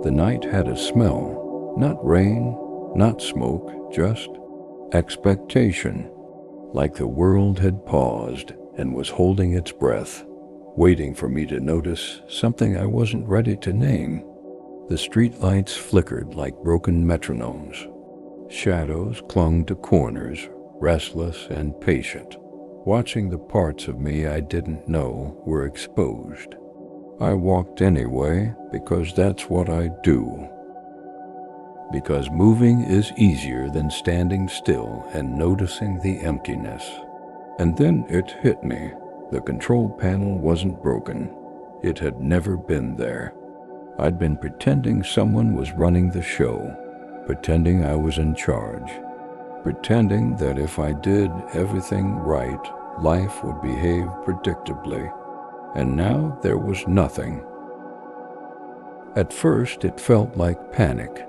The night had a smell, not rain, not smoke, just expectation, like the world had paused and was holding its breath, waiting for me to notice something I wasn't ready to name. The streetlights flickered like broken metronomes. Shadows clung to corners, restless and patient, watching the parts of me I didn't know were exposed. I walked anyway because that's what I do. Because moving is easier than standing still and noticing the emptiness. And then it hit me. The control panel wasn't broken. It had never been there. I'd been pretending someone was running the show, pretending I was in charge, pretending that if I did everything right, life would behave predictably. And now there was nothing. At first it felt like panic,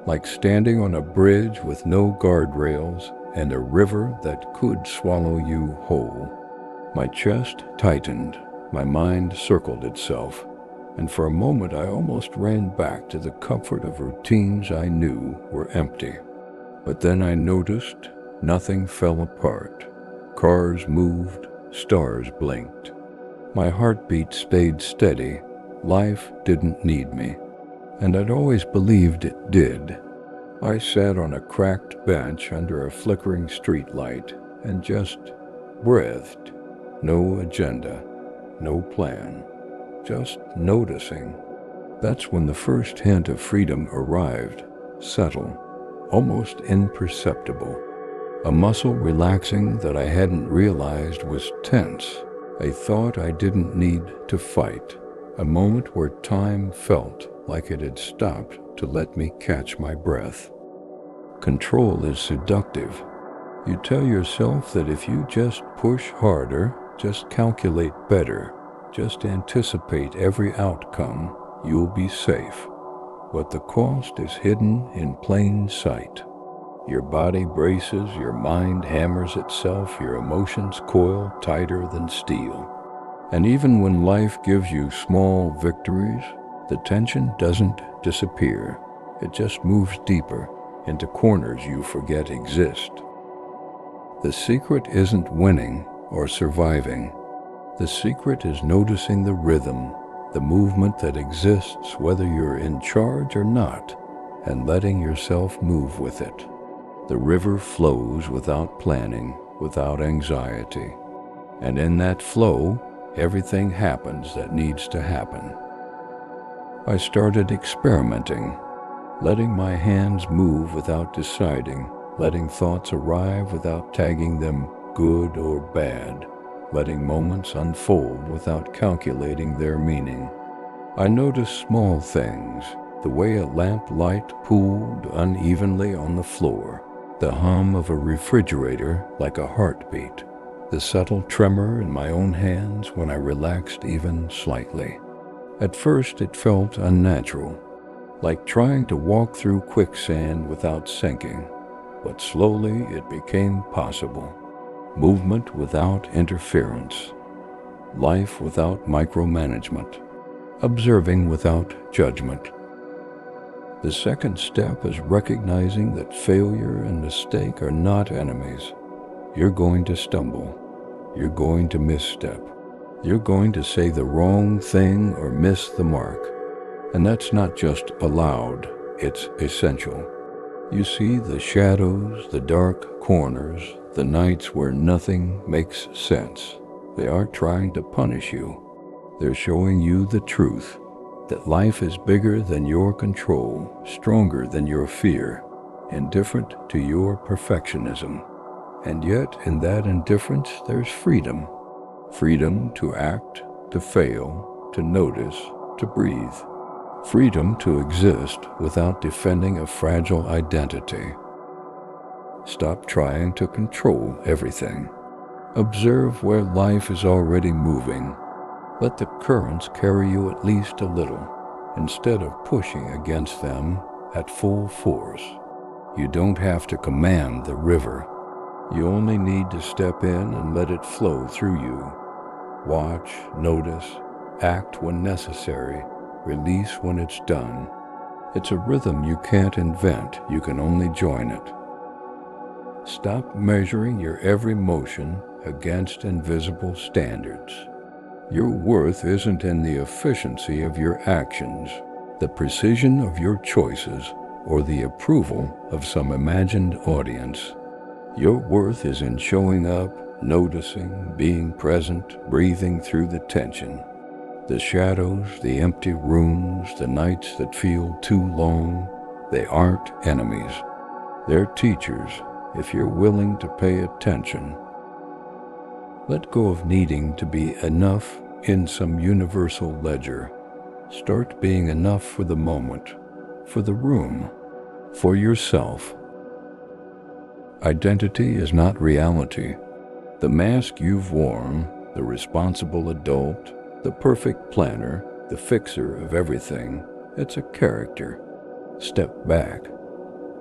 like standing on a bridge with no guardrails and a river that could swallow you whole. My chest tightened, my mind circled itself, and for a moment I almost ran back to the comfort of routines I knew were empty. But then I noticed nothing fell apart. Cars moved, stars blinked. My heartbeat stayed steady. Life didn't need me, and I'd always believed it did. I sat on a cracked bench under a flickering streetlight and just breathed. No agenda, no plan, just noticing. That's when the first hint of freedom arrived, subtle, almost imperceptible. A muscle relaxing that I hadn't realized was tense, a thought I didn't need to fight, a moment where time felt like it had stopped to let me catch my breath. Control is seductive. You tell yourself that if you just push harder, just calculate better, just anticipate every outcome, you'll be safe. But the cost is hidden in plain sight. Your body braces, your mind hammers itself, your emotions coil tighter than steel. And even when life gives you small victories, the tension doesn't disappear. It just moves deeper into corners you forget exist. The secret isn't winning or surviving. The secret is noticing the rhythm, the movement that exists whether you're in charge or not, and letting yourself move with it. The river flows without planning, without anxiety. And in that flow, everything happens that needs to happen. I started experimenting, letting my hands move without deciding, letting thoughts arrive without tagging them good or bad, letting moments unfold without calculating their meaning. I noticed small things, the way a lamp light pooled unevenly on the floor, the hum of a refrigerator like a heartbeat, the subtle tremor in my own hands when I relaxed even slightly. At first it felt unnatural, like trying to walk through quicksand without sinking, but slowly it became possible. Movement without interference, life without micromanagement, observing without judgment. The second step is recognizing that failure and mistake are not enemies. You're going to stumble. You're going to misstep. You're going to say the wrong thing or miss the mark. And that's not just allowed, it's essential. You see the shadows, the dark corners, the nights where nothing makes sense. They aren't trying to punish you. They're showing you the truth, that life is bigger than your control, stronger than your fear, indifferent to your perfectionism. And yet, in that indifference, there's freedom. Freedom to act, to fail, to notice, to breathe. Freedom to exist without defending a fragile identity. Stop trying to control everything. Observe where life is already moving. Let the currents carry you at least a little, instead of pushing against them at full force. You don't have to command the river. You only need to step in and let it flow through you. Watch, notice, act when necessary, release when it's done. It's a rhythm you can't invent, you can only join it. Stop measuring your every motion against invisible standards. Your worth isn't in the efficiency of your actions, the precision of your choices, or the approval of some imagined audience. Your worth is in showing up, noticing, being present, breathing through the tension. The shadows, the empty rooms, the nights that feel too long, they aren't enemies. They're teachers, if you're willing to pay attention. Let go of needing to be enough in some universal ledger. Start being enough for the moment, for the room, for yourself. Identity is not reality. The mask you've worn, the responsible adult, the perfect planner, the fixer of everything, it's a character. Step back.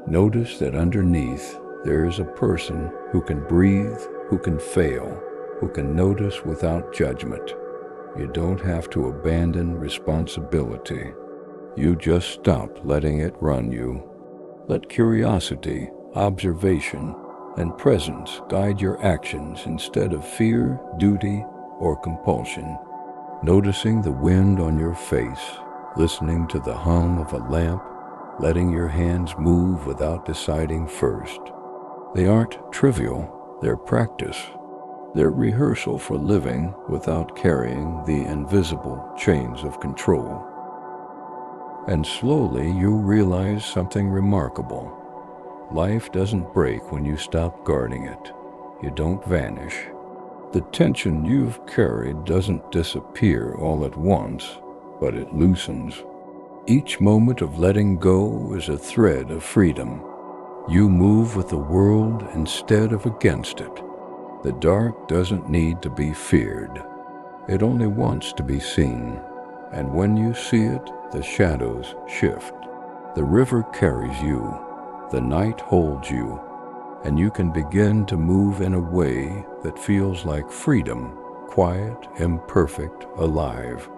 Notice that underneath there is a person who can breathe, who can fail, who can notice without judgment. You don't have to abandon responsibility. You just stop letting it run you. Let curiosity, observation, and presence guide your actions instead of fear, duty, or compulsion. Noticing the wind on your face, listening to the hum of a lamp, letting your hands move without deciding first. They aren't trivial, they're practice. They're rehearsal for living without carrying the invisible chains of control. And slowly you'll realize something remarkable. Life doesn't break when you stop guarding it. You don't vanish. The tension you've carried doesn't disappear all at once, but it loosens. Each moment of letting go is a thread of freedom. You move with the world instead of against it. The dark doesn't need to be feared. It only wants to be seen. And when you see it, the shadows shift. The river carries you. The night holds you. And you can begin to move in a way that feels like freedom, quiet, imperfect, alive.